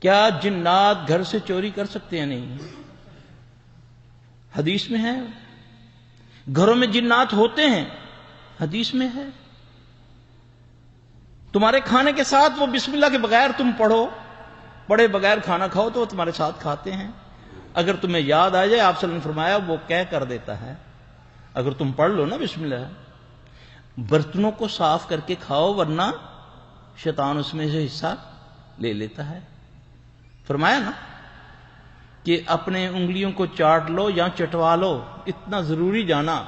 کیا جنات گھر سے چوری کر سکتے ہیں؟ نہیں، حدیث میں ہے۔ گھروں میں جنات ہوتے ہیں، حدیث میں ہے۔ تمہارے کھانے کے ساتھ وہ بسم اللہ کے بغیر تم پڑھے بغیر کھانا کھاؤ تو وہ تمہارے ساتھ کھاتے ہیں۔ اگر تمہیں یاد آ جائے، آپ صلی اللہ علیہ وسلم نے فرمایا وہ کہہ کر دیتا ہے، اگر تم پڑھ لو نا بسم اللہ، برتنوں کو صاف کر کے کھاؤ ورنہ شیطان اس میں سے حصہ لے لیتا ہے۔ فرمایا نا کہ اپنے انگلیوں کو چاٹ لو یا چٹوا لو، اتنا ضروری جانا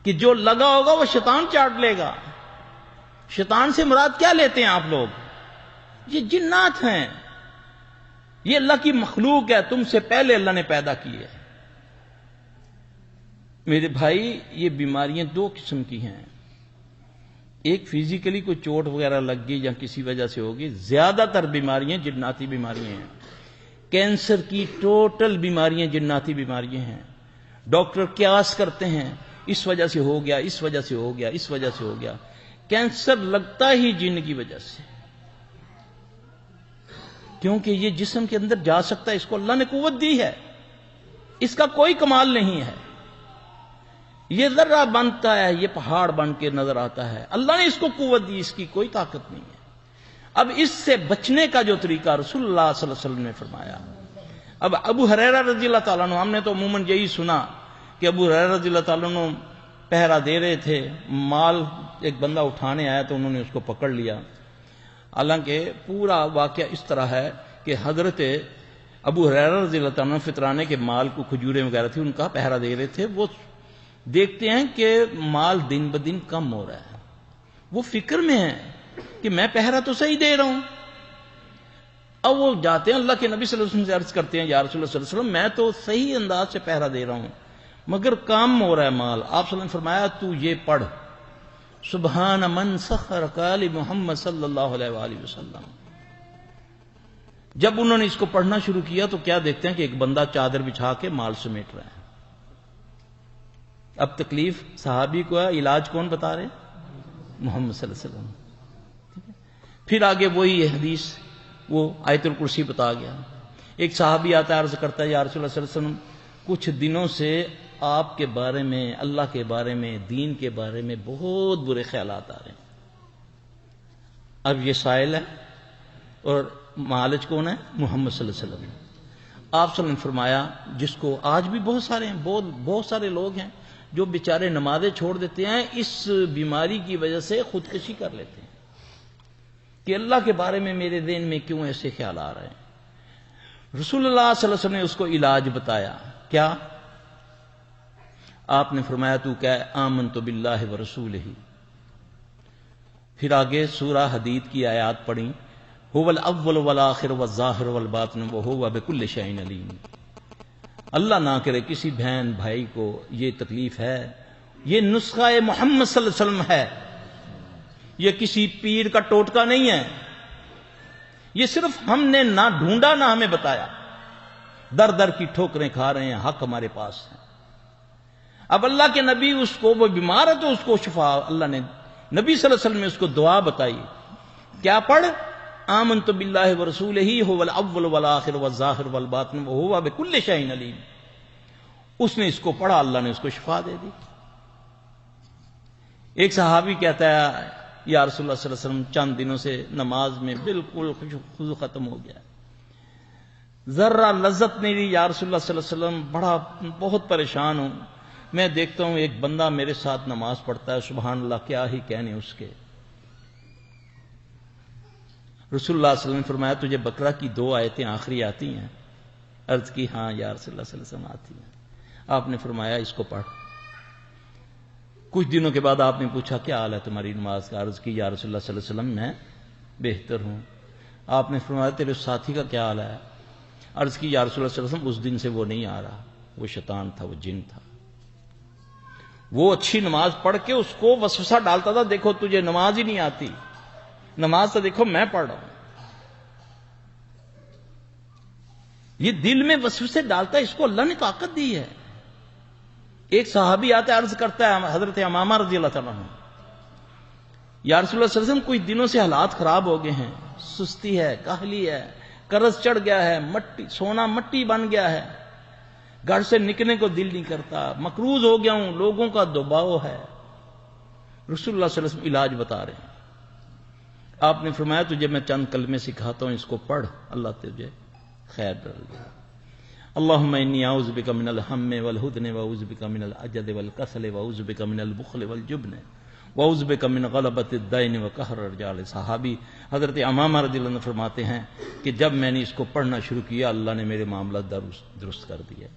کہ جو لگا ہوگا وہ شیطان چاٹ لے گا۔ شیطان سے مراد کیا لیتے ہیں آپ لوگ؟ یہ جنات ہیں، یہ اللہ کی مخلوق ہے، تم سے پہلے اللہ نے پیدا کی ہے۔ میرے بھائی، یہ بیماریاں دو قسم کی ہیں، ایک فزیکلی کوئی چوٹ وغیرہ لگ گئی یا کسی وجہ سے ہوگی، زیادہ تر بیماریاں جناتی بیماریاں ہیں۔ کینسر کی ٹوٹل بیماریاں جناتی بیماریاں ہیں۔ ڈاکٹر قیاس کرتے ہیں، اس وجہ سے ہو گیا، اس وجہ سے ہو گیا، اس وجہ سے ہو گیا۔ کینسر لگتا ہی جن کی وجہ سے، کیونکہ یہ جسم کے اندر جا سکتا ہے، اس کو اللہ نے قوت دی ہے، اس کا کوئی کمال نہیں ہے۔ یہ ذرہ بنتا ہے، یہ پہاڑ بن کے نظر آتا ہے، اللہ نے اس کو قوت دی، اس کی کوئی طاقت نہیں ہے۔ اب اس سے بچنے کا جو طریقہ رسول اللہ صلی اللہ علیہ وسلم نے فرمایا۔ اب ابو ہریرہ رضی اللہ تعالیٰ عنہ، ہم نے تو عموماً یہی سنا کہ ابو ہریرہ رضی اللہ تعالیٰ عنہ پہرا دے رہے تھے، مال ایک بندہ اٹھانے آیا تو انہوں نے اس کو پکڑ لیا۔ حالانکہ پورا واقعہ اس طرح ہے کہ حضرت ابو ہریرہ رضی اللہ تعالیٰ عنہ فطرانے کے مال کو، کھجوریں وغیرہ تھی، ان کا پہرا دے رہے تھے۔ وہ دیکھتے ہیں کہ مال دن بدن کم ہو رہا ہے، وہ فکر میں ہے کہ میں پہرا تو صحیح دے رہا ہوں۔ اب وہ جاتے ہیں اللہ کے نبی صلی اللہ علیہ وسلم سے عرض کرتے ہیں، یا رسول اللہ صلی اللہ علیہ وسلم، میں تو صحیح انداز سے پہرا دے رہا ہوں مگر کم ہو رہا ہے مال۔ آپ صلی اللہ علیہ وسلم نے فرمایا تو یہ پڑھ، سبحان من سخر قال محمد صلی اللہ علیہ وآلہ وسلم۔ جب انہوں نے اس کو پڑھنا شروع کیا تو کیا دیکھتے ہیں کہ ایک بندہ چادر بچھا کے مال سمیٹ رہا ہے۔ اب تکلیف صحابی کو ہے، علاج کون بتا رہے؟ محمد صلی اللہ علیہ وسلم۔ پھر آگے وہی حدیث، وہ آیت الکرسی بتا گیا۔ ایک صحابی آتا ہے، عرض کرتا ہے، یا رسول اللہ صلی اللہ علیہ وسلم، کچھ دنوں سے آپ کے بارے میں، اللہ کے بارے میں، دین کے بارے میں بہت برے خیالات آ رہے ہیں۔ اب یہ سائل ہے اور معالج کون ہے؟ محمد صلی اللہ علیہ وسلم۔ آپ صلی اللہ علیہ وسلم نے فرمایا، جس کو آج بھی بہت سارے ہیں، بہت سارے لوگ ہیں جو بیچارے نمازیں چھوڑ دیتے ہیں، اس بیماری کی وجہ سے خودکشی کر لیتے ہیں کہ اللہ کے بارے میں میرے ذہن میں کیوں ایسے خیال آ رہے ہیں۔ رسول اللہ صلی اللہ علیہ وسلم نے اس کو علاج بتایا۔ کیا؟ آپ نے فرمایا تو کہ آمنت باللہ ورسولہ۔ پھر آگے سورہ حدید کی آیات پڑھی، هو الاول والآخر والظاہر والباطن وهو بكل شیء علیم۔ اللہ نہ کرے کسی بہن بھائی کو یہ تکلیف ہے، یہ نسخہ محمد صلی اللہ علیہ وسلم ہے، یہ کسی پیر کا ٹوٹکا نہیں ہے، یہ صرف ہم نے نہ ڈھونڈا نہ ہمیں بتایا، در در کی ٹھوکریں کھا رہے ہیں، حق ہمارے پاس ہے۔ اب اللہ کے نبی، اس کو، وہ بیمار ہے تو اس کو شفا، اللہ نے نبی صلی اللہ علیہ وسلم نے اس کو دعا بتائی۔ کیا پڑھ؟ آمنت باللہ ورسولہ هو الاول والآخر والظاہر والباطن وهو بكل شیء علیم۔ اس نے اس کو پڑھا، اللہ نے اس کو شفا دے دی۔ ایک صحابی کہتا ہے، یا رسول اللہ صلی اللہ علیہ وسلم، چند دنوں سے نماز میں بالکل خضوع ختم ہو گیا، ذرہ لذت نہیں رہی، یا رسول اللہ صلی اللہ علیہ وسلم، بہت پریشان ہوں۔ میں دیکھتا ہوں ایک بندہ میرے ساتھ نماز پڑھتا ہے، سبحان اللہ، کیا ہی کہنے اس کے۔ رسول اللہ صلی اللہ علیہ وسلم نے فرمایا، تجھے بقرہ کی 2 آیتیں آخری آتی ہیں؟ عرض کی ہاں یا رسول اللہ صلی اللہ علیہ وسلم آتی ہیں۔ آپ نے فرمایا اس کو پڑھ۔ کچھ دنوں کے بعد آپ نے پوچھا کیا حال ہے تمہاری نماز کا؟ عرض کی یا رسول اللہ صلی اللہ علیہ وسلم میں بہتر ہوں۔ آپ نے فرمایا تیرے ساتھی کا کیا حال ہے؟ عرض کی یا رسول اللہ صلی اللہ علیہ وسلم، اس دن سے وہ نہیں آ رہا، وہ شیطان تھا، وہ جن تھا، وہ اچھی نماز پڑھ کے اس کو وسوسہ ڈالتا تھا، دیکھو تجھے نماز ہی نہیں آتی، نماز تو دیکھو میں پڑھ رہا ہوں۔ یہ دل میں وسوسے ڈالتا ہے، اس کو اللہ نے طاقت دی ہے۔ ایک صحابی آتا ہے، عرض کرتا ہے، حضرت امامہ رضی اللہ تعالیٰ عنہ، یا رسول اللہ صلی اللہ علیہ وسلم، کچھ دنوں سے حالات خراب ہو گئے ہیں، سستی ہے، کاہلی ہے، قرض چڑھ گیا ہے، مٹی سونا مٹی بن گیا ہے، گھر سے نکلنے کو دل نہیں کرتا، مقروض ہو گیا ہوں، لوگوں کا دباؤ ہے۔ رسول اللہ صلی اللہ علیہ وسلم علاج بتا رہے ہیں۔ آپ نے فرمایا تجھے میں چند کلمے سکھاتا ہوں، اس کو پڑھ، اللہ تجھے خیر ڈال دے۔ اللہم انی اعوذ بک من الہم والحزن واعوذ بک من العجز والکسل واعوذ بک من البخل والجبن واعوذ بک من غلبۃ الدین وقہر الرجال۔ صحابی حضرت امامہ رضی اللہ عنہ فرماتے ہیں کہ جب میں نے اس کو پڑھنا شروع کیا اللہ نے میرے معاملات درست کر دیے۔